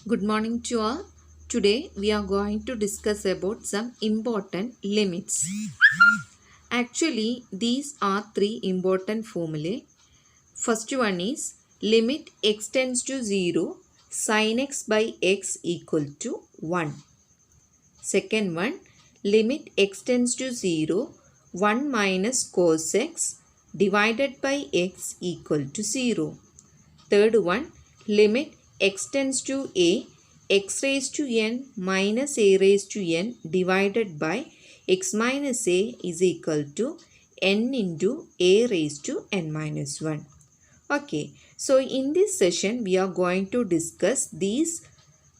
Good morning to all. Today we are going to discuss about some important limits. Actually, these are three important formulae. First one is limit x tends to 0, sin x by x equal to 1. Second one, limit x tends to 0, 1 minus cos x divided by x equal to 0. Third one, limit x tends to a, x raised to n minus a raised to n divided by x minus a is equal to n into a raised to n minus 1. Okay, so in this session we are going to discuss these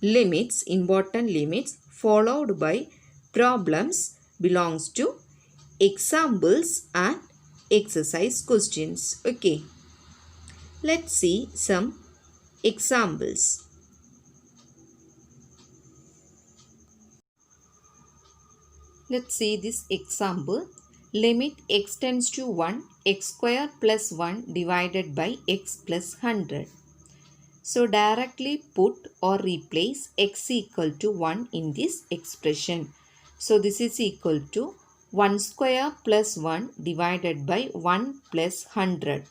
limits, important limits, followed by problems belongs to examples and exercise questions. Okay, let's see some examples. Let's see this example. Limit x tends to 1, x square plus 1 divided by x plus 100. So directly put or replace x equal to 1 in this expression. So this is equal to 1 square plus 1 divided by 1 plus 100.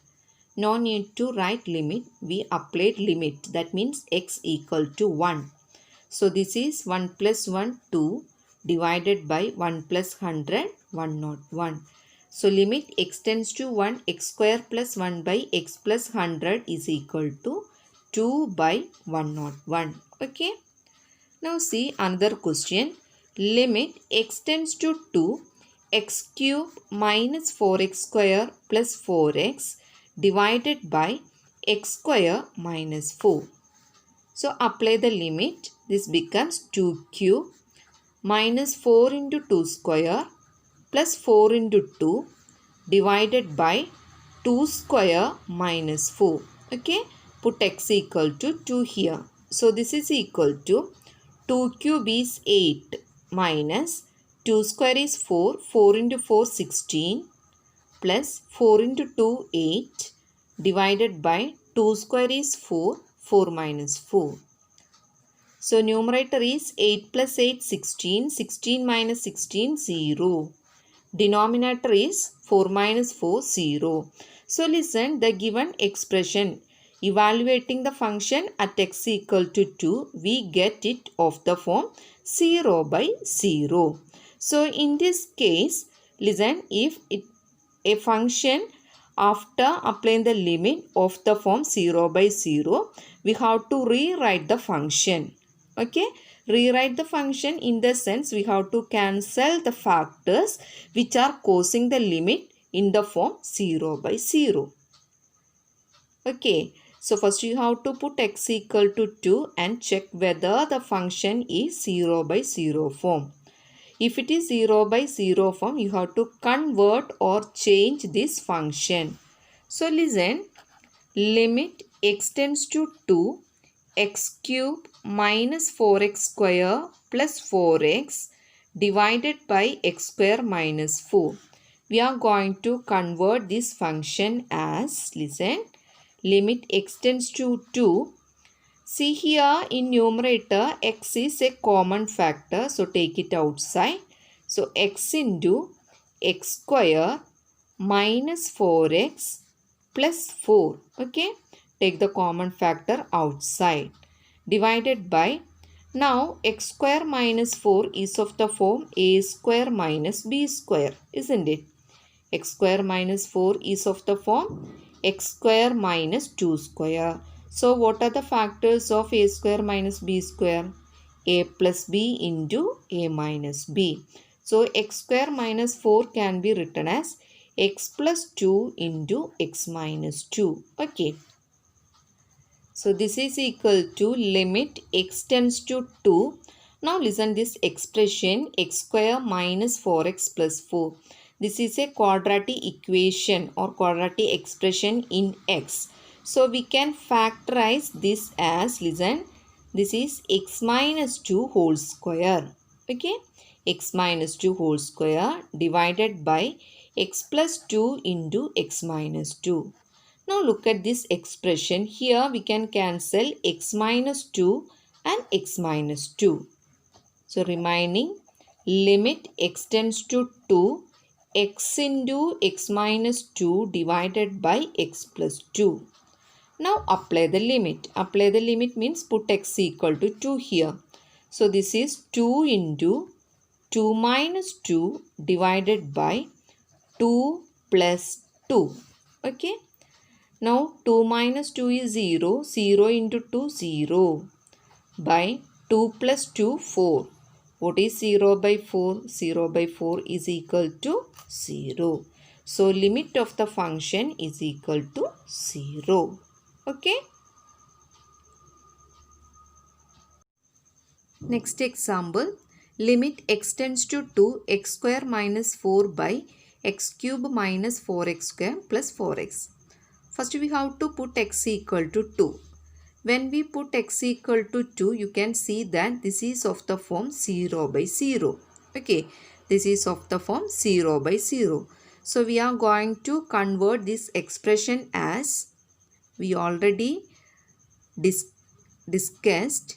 No need to write limit. We applied limit. That means x equal to 1. So this is 1 plus 1, 2 divided by 1 plus 100, 101. So limit x tends to 1, x square plus 1 by x plus 100 is equal to 2 by 101. Okay. Now see another question. Limit x tends to 2, x cube minus 4x square plus 4x divided by x square minus 4. So apply the limit. This becomes 2 cube minus 4 into 2 square plus 4 into 2 divided by 2 square minus 4. Okay. Put x equal to 2 here. So this is equal to 2 cube is 8 minus 2 square is 4. 4 into 4 16 plus 4 into 2 8 divided by 2 square is 4. 4 minus 4. So numerator is 8 plus 8 16. 16 minus 16 0. Denominator is 4 minus 4 0. So listen the given expression. Evaluating the function at x equal to 2, we get it of the form 0 by 0. So in this case, listen, if a function after applying the limit of the form 0 by 0, we have to rewrite the function. Okay, rewrite the function in the sense we have to cancel the factors which are causing the limit in the form 0 by 0. Okay, so first you have to put x equal to 2 and check whether the function is 0 by 0 form. If it is 0 by 0 form, you have to convert or change this function. So listen, limit x tends to 2, x cube minus 4x square plus 4x divided by x square minus 4. We are going to convert this function as, listen, limit x tends to 2. See here in numerator x is a common factor, so take it outside. So x into x square minus 4x plus 4. Okay, take the common factor outside. Divided by, now x square minus 4 is of the form a square minus b square, isn't it? X square minus 4 is of the form x square minus 2 square. So what are the factors of a square minus b square? A plus b into a minus b. So x square minus 4 can be written as x plus 2 into x minus 2. Okay. So this is equal to limit x tends to 2. Now listen this expression x square minus 4x plus 4. This is a quadratic equation or quadratic expression in x. So we can factorize this as, listen, this is x minus 2 whole square. Okay, x minus 2 whole square divided by x plus 2 into x minus 2. Now look at this expression. Here we can cancel x minus 2 and x minus 2. So remaining limit x tends to 2, x into x minus 2 divided by x plus 2. Now apply the limit. Apply the limit means put x equal to 2 here. So this is 2 into 2 minus 2 divided by 2 plus 2. Okay. Now 2 minus 2 is 0. 0 into 2 0 by 2 plus 2 4. What is 0 by 4? 0 by 4 is equal to 0. So limit of the function is equal to 0. Okay. Next example. Limit x tends to 2 x square minus 4 by x cube minus 4x square plus 4x. First we have to put x equal to 2. When we put x equal to 2, you can see that this is of the form 0 by 0. Okay, this is of the form 0 by 0. So we are going to convert this expression as we already discussed.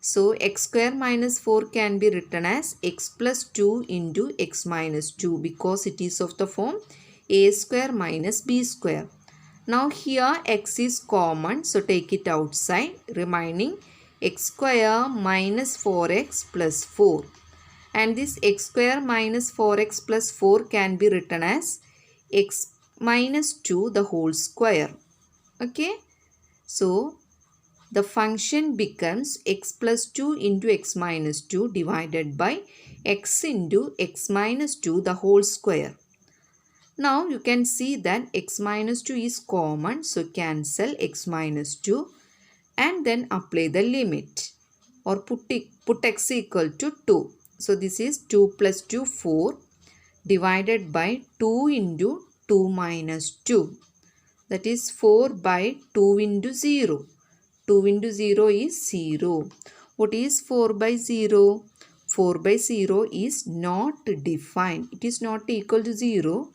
So x square minus 4 can be written as x plus 2 into x minus 2 because it is of the form a square minus b square. Now here x is common, so take it outside, remaining x square minus 4x plus 4. And this x square minus 4x plus 4 can be written as x minus 2 the whole square. Okay. So the function becomes x plus 2 into x minus 2 divided by x into x minus 2 the whole square. Now you can see that x minus 2 is common, so cancel x minus 2 and then apply the limit or put x equal to 2. So this is 2 plus 2 4 divided by 2 into 2 minus 2. That is 4 by 2 into 0. 2 into 0 is 0. What is 4 by 0? 4 by 0 is not defined. It is not equal to 0.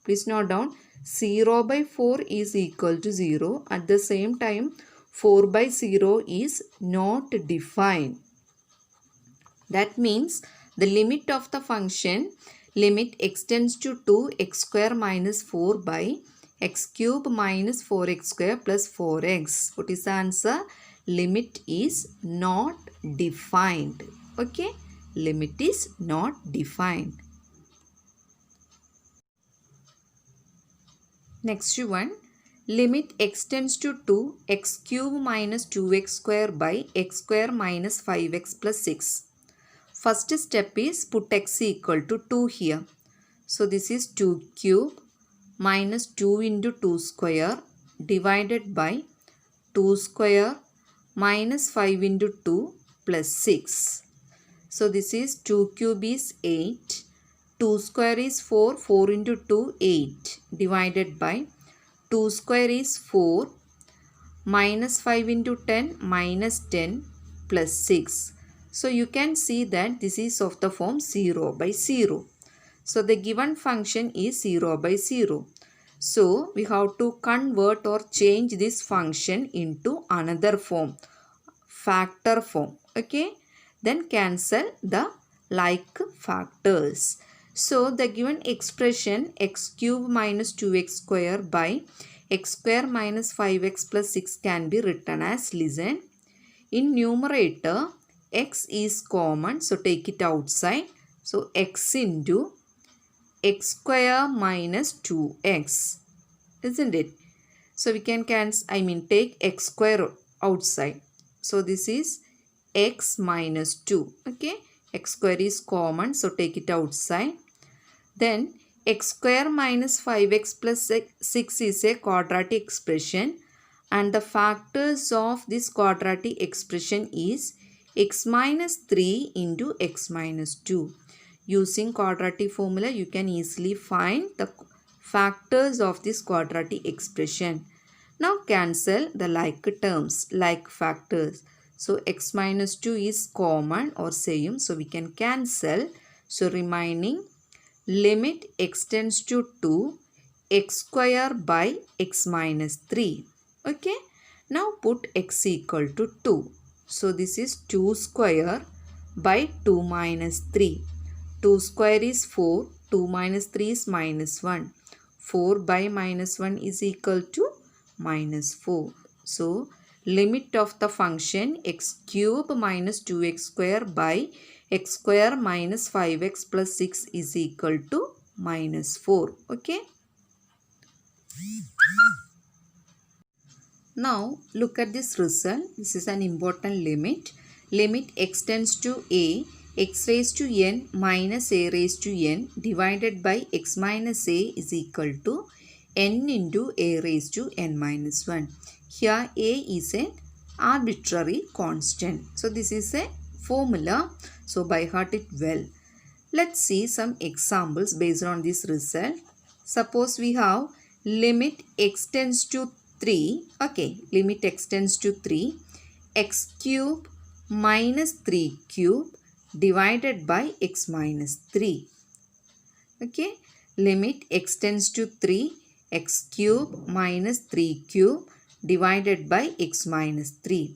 Please note down 0 by 4 is equal to 0. At the same time 4 by 0 is not defined. That means the limit of the function limit x tends to 2 x square minus 4 by x cube minus 4x square plus 4x. What is the answer? Limit is not defined. Okay. Limit is not defined. Next one, limit x tends to 2 x cube minus 2x square by x square minus 5x plus 6. First step is put x equal to 2 here. So this is 2 cube minus 2 into 2 square divided by 2 square minus 5 into 2 plus 6. So this is 2 cube is 8. 2 square is 4, 4 into 2, 8 divided by 2 square is 4 minus 5 into 10 minus 10 plus 6. So you can see that this is of the form 0 by 0. So the given function is 0 by 0. So we have to convert or change this function into another form, factor form. Okay. Then cancel the like factors. So the given expression x cube minus 2x square by x square minus 5x plus 6 can be written as, listen, in numerator x is common, so take it outside. So x into x square minus 2x, isn't it? So we can take x square outside. So this is x minus 2. Okay, x square is common, so take it outside. Then x square minus 5x plus 6 is a quadratic expression, and the factors of this quadratic expression is x minus 3 into x minus 2. Using quadratic formula, you can easily find the factors of this quadratic expression. Now cancel the like terms, like factors. So x minus 2 is common or same, so we can cancel. So remaining limit x tends to 2 x square by x minus 3. Okay. Now put x equal to 2. So this is 2 square by 2 minus 3. 2 square is 4. 2 minus 3 is minus 1. 4 by minus 1 is equal to minus 4. So limit of the function x cube minus 2x square by x square minus 5x plus 6 is equal to minus 4. Okay. Now look at this result. This is an important limit. Limit x tends to a, x raised to n minus a raised to n divided by x minus a is equal to n into a raised to n minus 1. Here a is an arbitrary constant. So this is a formula. So by heart it well. Let's see some examples based on this result. Suppose we have limit x tends to 3. Okay, limit x tends to 3. X cube minus 3 cube divided by x minus 3. Okay, limit x tends to 3. X cube minus 3 cube divided by x minus 3.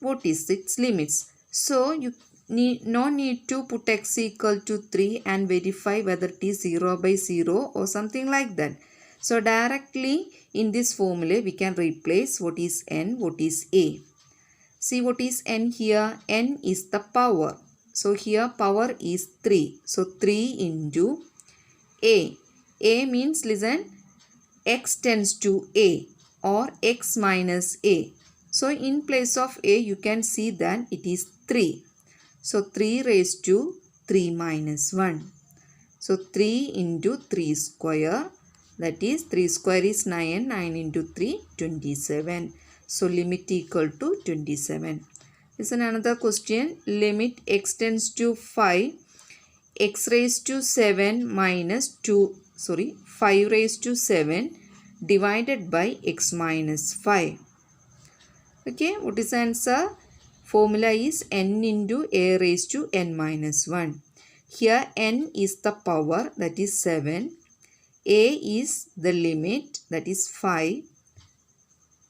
What is its limits? So you no need to put x equal to 3 and verify whether it is 0 by 0 or something like that. So directly in this formula we can replace what is n, what is a. See what is n here? N is the power. So here power is 3. So 3 into a. A means, listen, x tends to a or x minus a. So in place of a you can see that it is 3. So 3 raised to 3 minus 1. So 3 into 3 square, that is 3 square is 9, 9 into 3, 27. So limit equal to 27. Listen another question. Limit x tends to 5, x raised to 7 minus 5 raised to 7 divided by x minus 5. Okay, what is the answer? Formula is n into a raised to n minus 1. Here n is the power, that is 7. A is the limit, that is 5.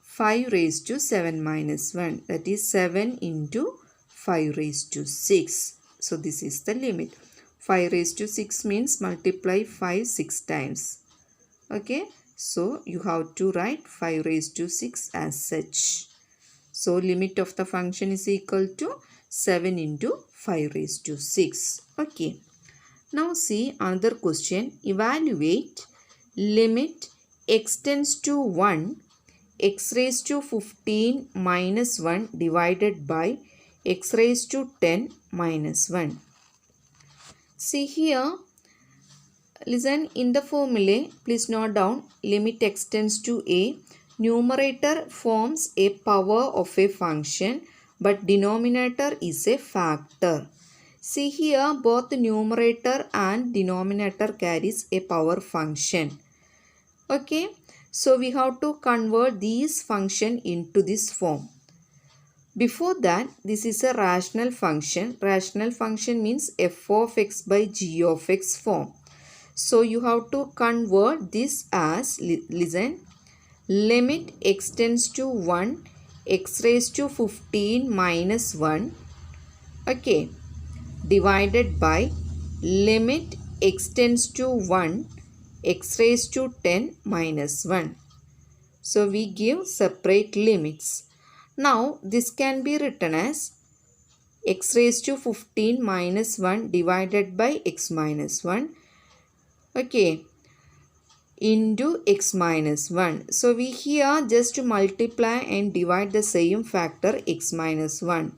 5 raised to 7 minus 1, that is 7 into 5 raised to 6. So this is the limit. 5 raised to 6 means multiply 5 6 times. Okay, so you have to write 5 raised to 6 as such. So limit of the function is equal to 7 into 5 raised to 6. Okay. Now see another question. Evaluate limit x tends to 1, x raised to 15 minus 1 divided by x raised to 10 minus 1. See here, listen, in the formula, please note down limit x tends to a. Numerator forms a power of a function but denominator is a factor. See here, both numerator and denominator carries a power function. Okay, so we have to convert these function into this form. Before that, this is a rational function. Rational function means f of x by g of x form. So you have to convert this as, listen, limit x tends to 1, x raised to 15 minus 1, okay, divided by limit x tends to 1, x raised to 10 minus 1. So we give separate limits. Now this can be written as x raised to 15 minus 1 divided by x minus 1, okay, into x minus 1. So we here just multiply and divide the same factor x minus 1.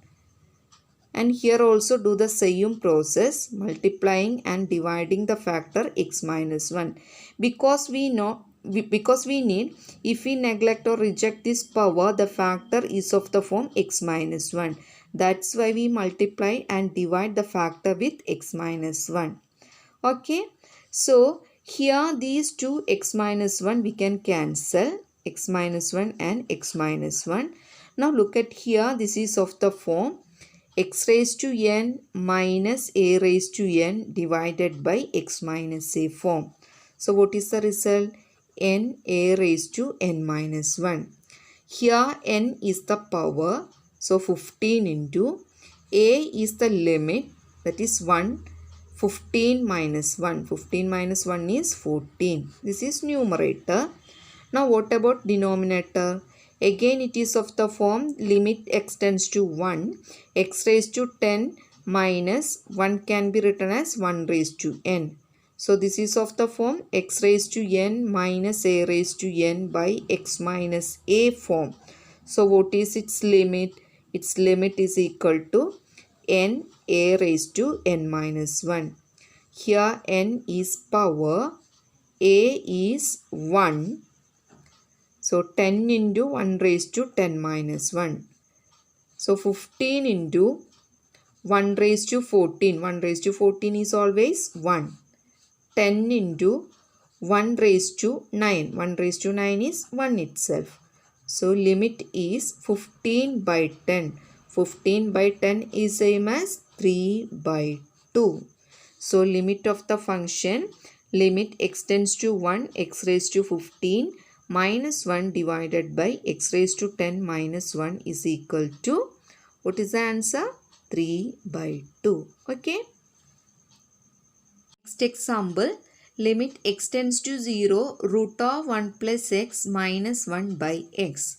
And here also do the same process, multiplying and dividing the factor x minus 1. Because we need, if we neglect or reject this power, the factor is of the form x minus 1. That's why we multiply and divide the factor with x minus 1. Okay, so here these two x minus 1 we can cancel, x minus 1 and x minus 1. Now look at here, this is of the form x raised to n minus a raised to n divided by x minus a form. So what is the result? N a raised to n minus 1. Here n is the power, So 15 into a is the limit, that is 1. 15 minus 1. 15 minus 1 is 14. This is numerator. Now what about denominator? Again it is of the form limit x tends to 1. X raised to 10 minus 1 can be written as 1 raised to n. So this is of the form x raised to n minus a raised to n by x minus a form. So what is its limit? Its limit is equal to n a raised to n minus 1. Here n is power, a is 1. So 10 into 1 raised to 10 minus 1. So 15 into 1 raised to 14. 1 raised to 14 is always 1. 10 into 1 raised to 9. 1 raised to 9 is 1 itself. So limit is 15 by 10. 15 by 10 is same as 3 by 2. So limit of the function, limit x tends to 1, x raised to 15 minus 1 divided by x raised to 10 minus 1 is equal to, what is the answer? 3 by 2. Okay. Next example, limit x tends to 0, root of 1 plus x minus 1 by x.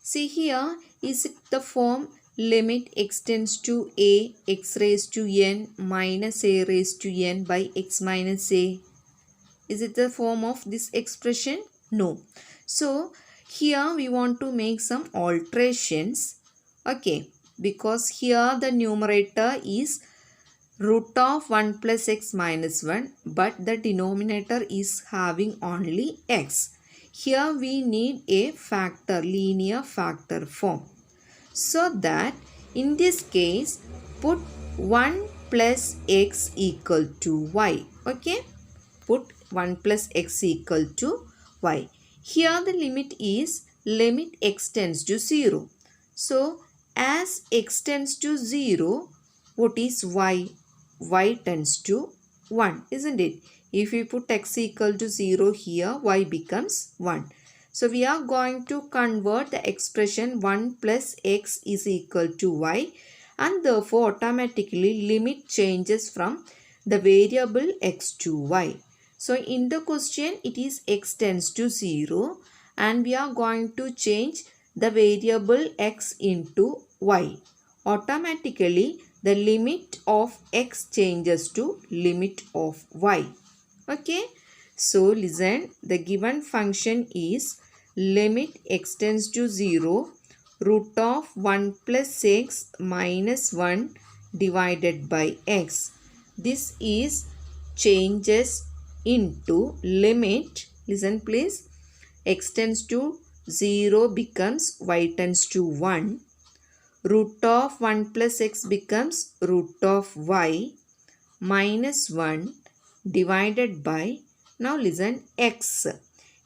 See here, is it the form limit x tends to a, x raised to n minus a raised to n by x minus a? Is it the form of this expression? No. So here we want to make some alterations. Okay, because here the numerator is root of 1 plus x minus 1, but the denominator is having only x. Here we need a factor, linear factor form. So that in this case, put 1 plus x equal to y. Okay, put 1 plus x equal to y. Here the limit is limit x tends to 0. So as x tends to 0, what is y? Y tends to 1, isn't it? If we put x equal to 0 here, y becomes 1. So we are going to convert the expression 1 plus x is equal to y, and therefore automatically limit changes from the variable x to y. So in the question it is x tends to 0 and we are going to change the variable x into y. Automatically the limit of x changes to limit of y. Okay. So listen, the given function is limit x tends to 0, root of 1 plus x minus 1 divided by x. This is changes into limit, listen please, x tends to 0 becomes y tends to 1. Root of 1 plus x becomes root of y minus 1 divided by, now listen, x.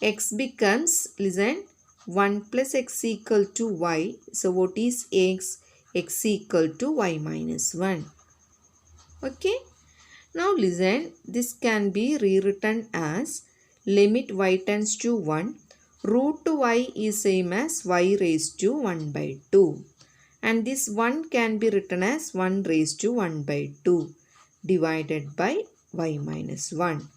X becomes, listen, 1 plus x equal to y. So what is x? X equal to y minus 1. Okay. Now listen, this can be rewritten as limit y tends to 1. Root y is same as y raised to 1 by 2. And this 1 can be written as 1 raised to 1 by 2 divided by y minus 1.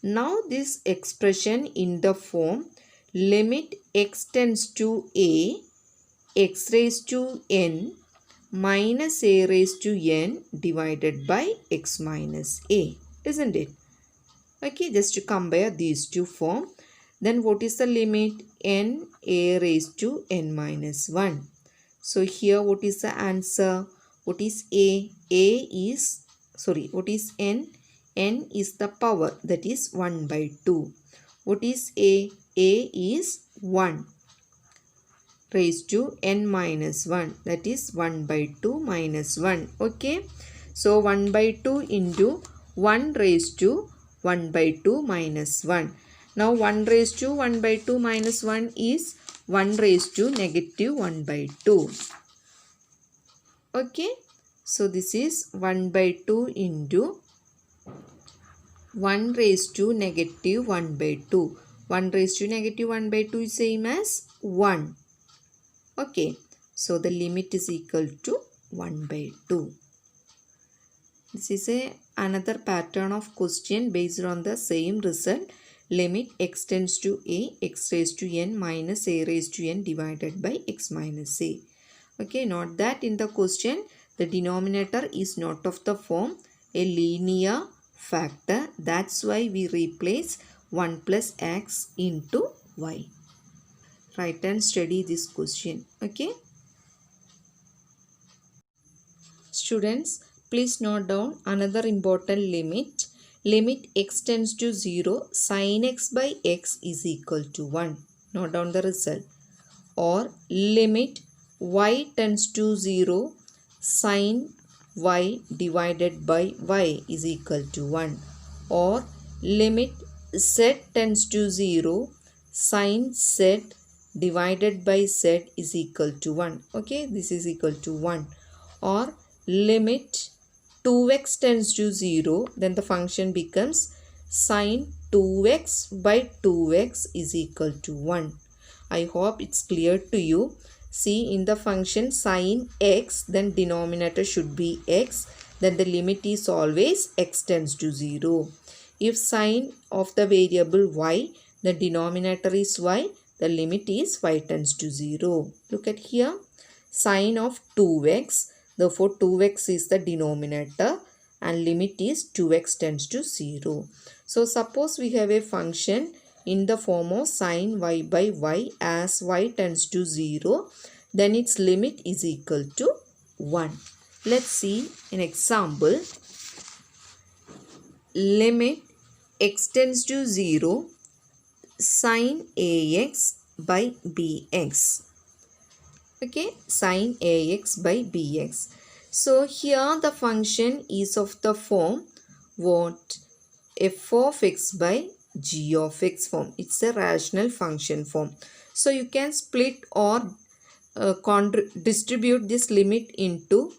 Now this expression in the form limit x tends to a, x raised to n minus a raised to n divided by x minus a, isn't it? Okay, just to compare these two forms. Then what is the limit? N a raised to n minus 1. So here what is the answer? What is a? What is n? N is the power, that is 1 by 2. What is a? A is 1 raised to n minus 1, that is 1 by 2 minus 1. Okay. So 1 by 2 into 1 raised to 1 by 2 minus 1. Now 1 raised to 1 by 2 minus 1 is 1 raised to negative 1 by 2. Okay. So this is 1 by 2 into 1 raised to negative 1 by 2. 1 raised to negative 1 by 2 is same as 1. Okay. So the limit is equal to 1 by 2. This is another pattern of question based on the same result. Limit x tends to a, x raised to n minus a raised to n divided by x minus a. Okay, note that in the question, the denominator is not of the form a linear factor. That's why we replace 1 plus x into y. Write and study this question. Okay. Students, please note down another important limit. Limit x tends to 0, sin x by x is equal to 1. Note down the result. Or limit y tends to 0, sin y divided by y is equal to 1. Or limit z tends to 0, sin z divided by z is equal to 1. Okay, this is equal to 1. Or limit 2x tends to 0, then the function becomes sin 2x by 2x is equal to 1. I hope it's clear to you. See, in the function sin x, then denominator should be x, then the limit is always x tends to 0. If sin of the variable y, the denominator is y, the limit is y tends to 0. Look at here, sin of 2x, therefore 2x is the denominator and limit is 2x tends to 0. So suppose we have a function in the form of sin y by y as y tends to 0, then its limit is equal to 1. Let's see an example. Limit x tends to 0, sin ax by bx. Okay, sin ax by bx. So here the function is of the form what? F of x by g of x form. It's a rational function form. So you can split or distribute this limit into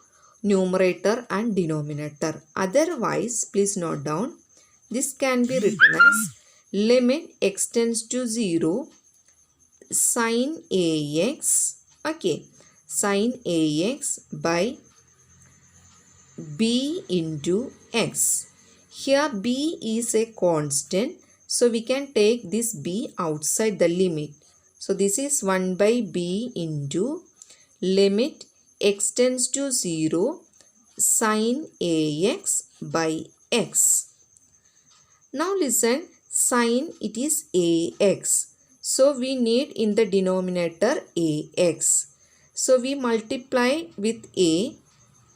numerator and denominator. Otherwise, please note down, this can be written as limit x tends to 0, sin ax, okay, sin ax by b into x. Here b is a constant, so we can take this b outside the limit. So this is 1 by b into limit x tends to 0, sin ax by x. Now listen, sin it is ax. So we need in the denominator ax. So we multiply with a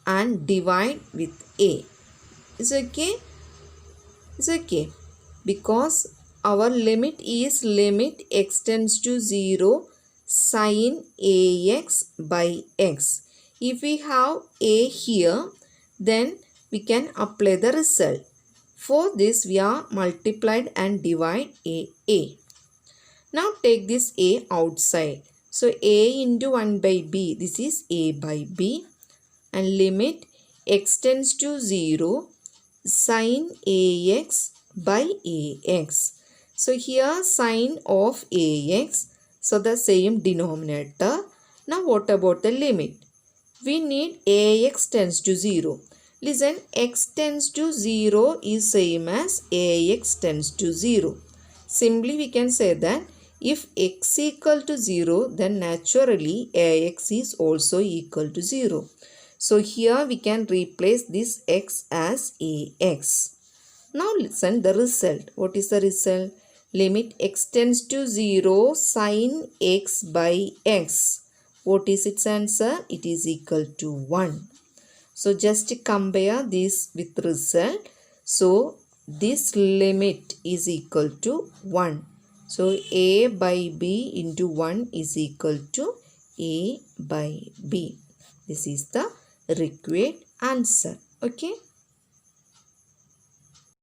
and divide with a. Is okay? Is okay? Because our limit is limit x tends to 0, sin ax by x. If we have a here, then we can apply the result. For this, we are multiplied and divide a. Now take this a outside. So a into 1 by b, this is a by b. And limit x tends to 0, sin ax by ax. So here sin of ax, so the same denominator. Now what about the limit? We need ax tends to 0. Listen, x tends to 0 is same as ax tends to 0. Simply we can say that if x equal to 0, then naturally ax is also equal to 0. So here we can replace this x as ax. Now listen the result. What is the result? Limit x tends to 0, sin x by x. What is its answer? It is equal to 1. So just compare this with result. So this limit is equal to 1. So a by b into 1 is equal to a by b. This is the required answer. Okay.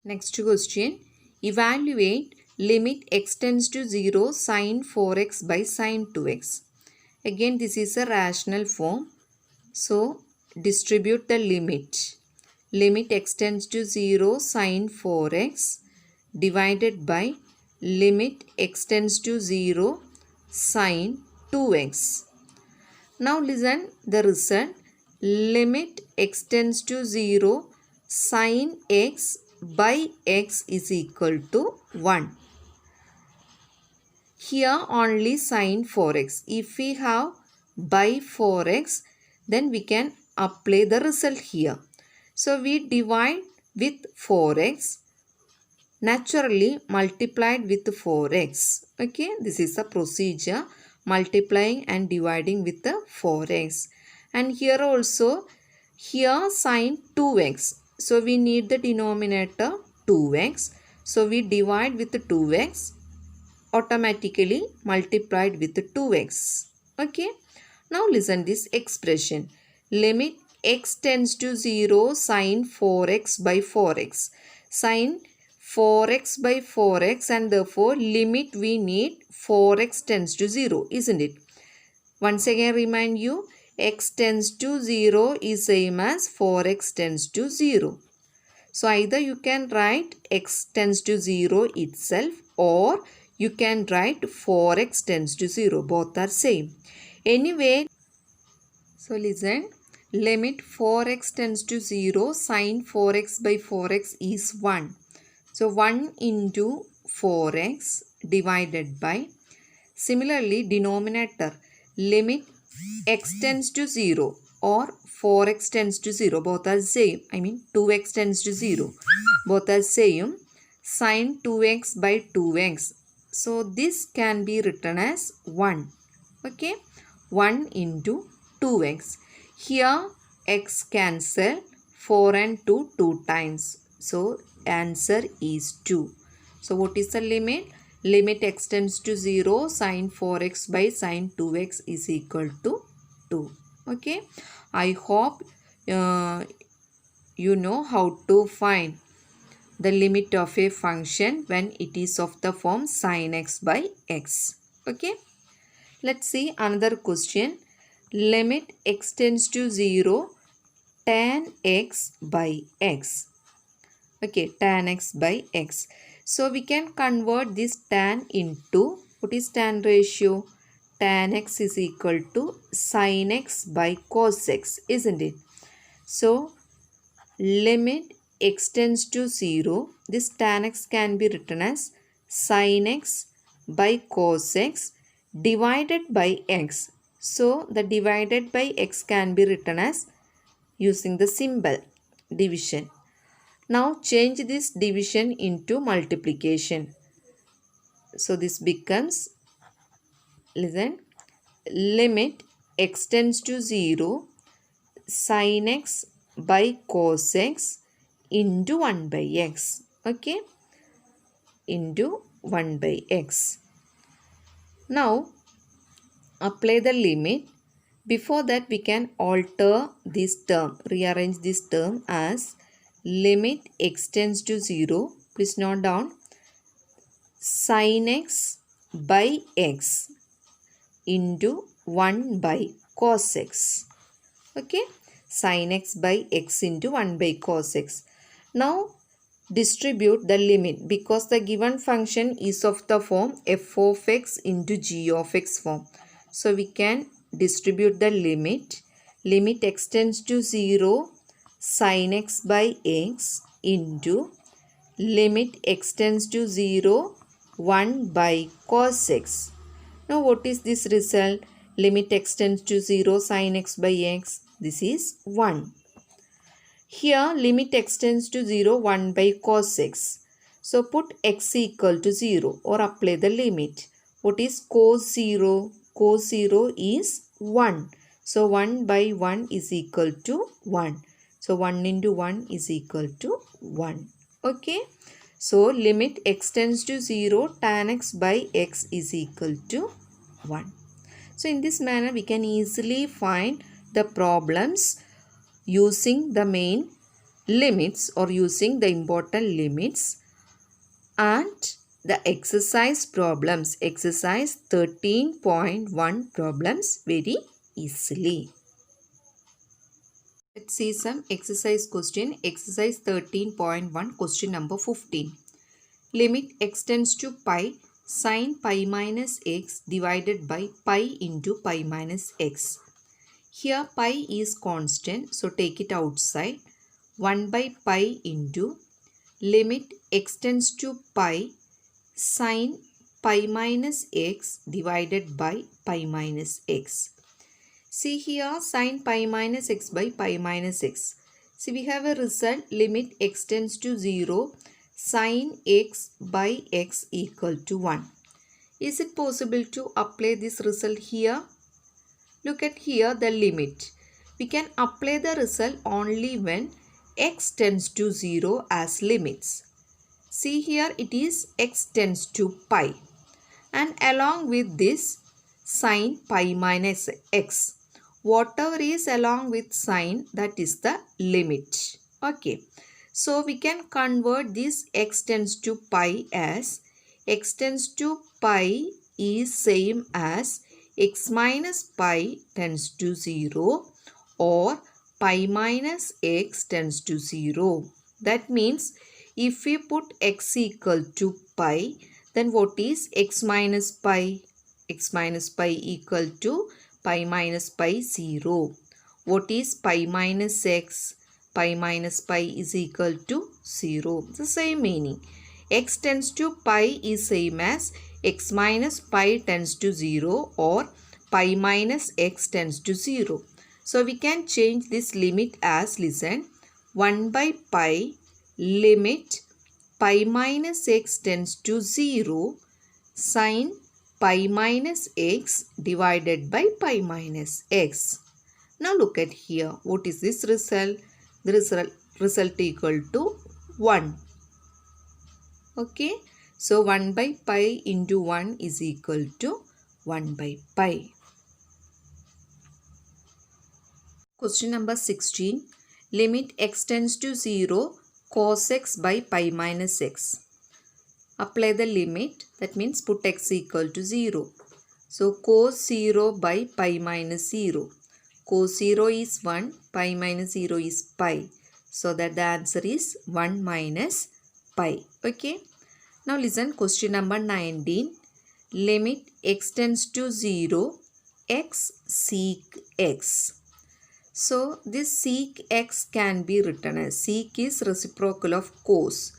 Next question. Evaluate limit x tends to 0, sin 4x by sin 2x. Again, this is a rational form. So distribute the limit. Limit x tends to 0, sin 4x divided by limit x tends to 0, sin 2x. Now listen the result. Limit x tends to 0, sin x by x is equal to 1. Here only sin 4x. If we have by 4x, then we can apply the result here. So we divide with 4x, naturally multiplied with 4x. Okay, this is the procedure, multiplying and dividing with the 4x. And here also, here sin 2x. So we need the denominator 2x. So we divide with 2x, automatically multiplied with 2x. Okay. Now listen this expression. Limit x tends to 0, sin 4x by 4x. Sin 4x by 4x, and therefore limit we need 4x tends to 0, isn't it? Once again remind you, x tends to 0 is same as 4x tends to 0. So either you can write x tends to 0 itself, or you can write 4x tends to 0. Both are same. Anyway, so listen. Limit 4x tends to 0, sin 4x by 4x is 1. So 1 into 4x divided by, similarly denominator, limit x tends to 0 or 4x tends to 0, both are same. 2x tends to 0, both are same. Sin 2x by 2x. So this can be written as 1. Okay, 1 into 2x. Here x cancel, 4 and 2 times. So answer is 2. So what is the limit? Limit x tends to 0, sin 4x by sin 2x is equal to 2. Okay, I hope you know how to find the limit of a function when it is of the form sin x by x. Okay, let's see another question. Limit x tends to 0, tan x by x. Okay, tan x by x. So we can convert this tan into, what is tan ratio? Tan x is equal to sin x by cos x, isn't it? So limit x tends to 0, this tan x can be written as sin x by cos x divided by x. So the divided by x can be written as using the symbol division. Now change this division into multiplication. So this becomes, listen, limit x tends to 0, sin x by cos x into 1 by x. Okay, into 1 by x. Now apply the limit. Before that we can alter this term, rearrange this term as limit x tends to 0. Please note down, sin x by x into 1 by cos x. Okay, sin x by x into 1 by cos x. Now distribute the limit, because the given function is of the form f of x into g of x form. So we can distribute the limit. Limit x tends to 0, sin x by x into limit x tends to 0, 1 by cos x. Now what is this result? Limit x tends to 0, sin x by x. This is 1. Here limit x tends to 0, 1 by cos x. So put x equal to 0 or apply the limit. What is cos 0? Cos 0 is 1. So 1 by 1 is equal to 1. So 1 into 1 is equal to 1. Okay. So limit x tends to 0, tan x by x is equal to 1. So in this manner we can easily find the problems using the main limits or using the important limits, and the exercise problems, exercise 13.1 problems very easily. Let's see some exercise question. Exercise 13.1, question number 15. Limit x tends to pi, sin pi minus x divided by pi into pi minus x. Here pi is constant, so take it outside. 1 by pi into limit x tends to pi sine pi minus x divided by pi minus x. See here sine pi minus x by pi minus x. See we have a result limit x tends to 0 sine x by x equal to 1. Is it possible to apply this result here? Look at here the limit. We can apply the result only when x tends to 0 as limits. See here it is x tends to pi. And along with this sine pi minus x. Whatever is along with sine, that is the limit. Okay. So we can convert this x tends to pi as x tends to pi is same as x minus pi tends to 0 or pi minus x tends to 0. That means if we put x equal to pi, then what is x minus pi? X minus pi equal to pi minus pi 0. What is pi minus x? Pi minus pi is equal to 0. It's the same meaning. X tends to pi is same as x minus pi tends to 0 or pi minus x tends to 0. So we can change this limit as, listen, 1 by pi limit pi minus x tends to 0 sine pi minus x divided by pi minus x. Now look at here. What is this result? The result equal to 1. Okay. So 1 by pi into 1 is equal to 1 by pi. Question number 16. Limit x tends to 0 cos x by pi minus x. Apply the limit. That means put x equal to 0. So cos 0 by pi minus 0. Cos 0 is 1. Pi minus 0 is pi. So that the answer is 1 minus pi. Okay. Now listen, question number 19. Limit x tends to 0 x sec x. So this sec x can be written as sec is reciprocal of cos.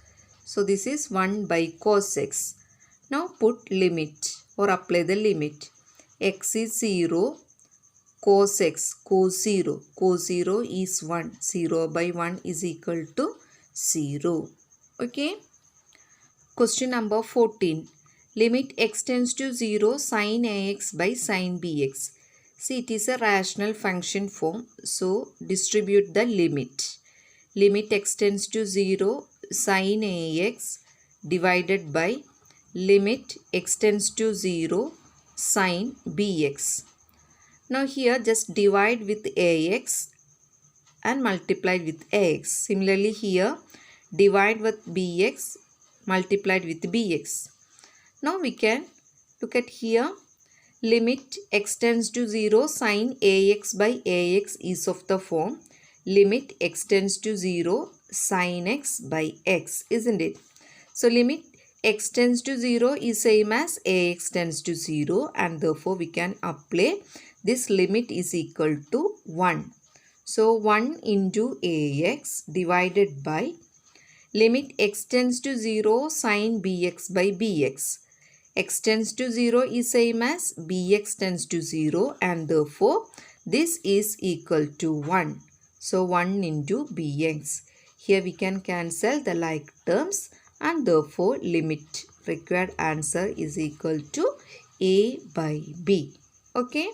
So this is 1 by cos x. Now put limit or apply the limit. X is 0, cos x, cos 0. Cos 0 is 1. 0 by 1 is equal to 0. Okay. Question number 14. Limit x tends to 0 sin ax by sin bx. See, it is a rational function form. So distribute the limit. Limit x tends to 0 sin ax divided by limit x tends to 0 sin bx. Now here just divide with ax and multiply with ax. Similarly here divide with bx multiplied with bx. Now we can look at here. Limit x tends to 0 sin ax by ax is of the form limit x tends to 0 sin x by x, isn't it? So limit x tends to 0 is same as ax tends to 0 and therefore we can apply this limit is equal to 1. So 1 into ax divided by limit x tends to 0 sin bx by bx. X tends to 0 is same as bx tends to 0 and therefore this is equal to 1. So 1 into bx. Here we can cancel the like terms and therefore limit required answer is equal to a by b. Okay.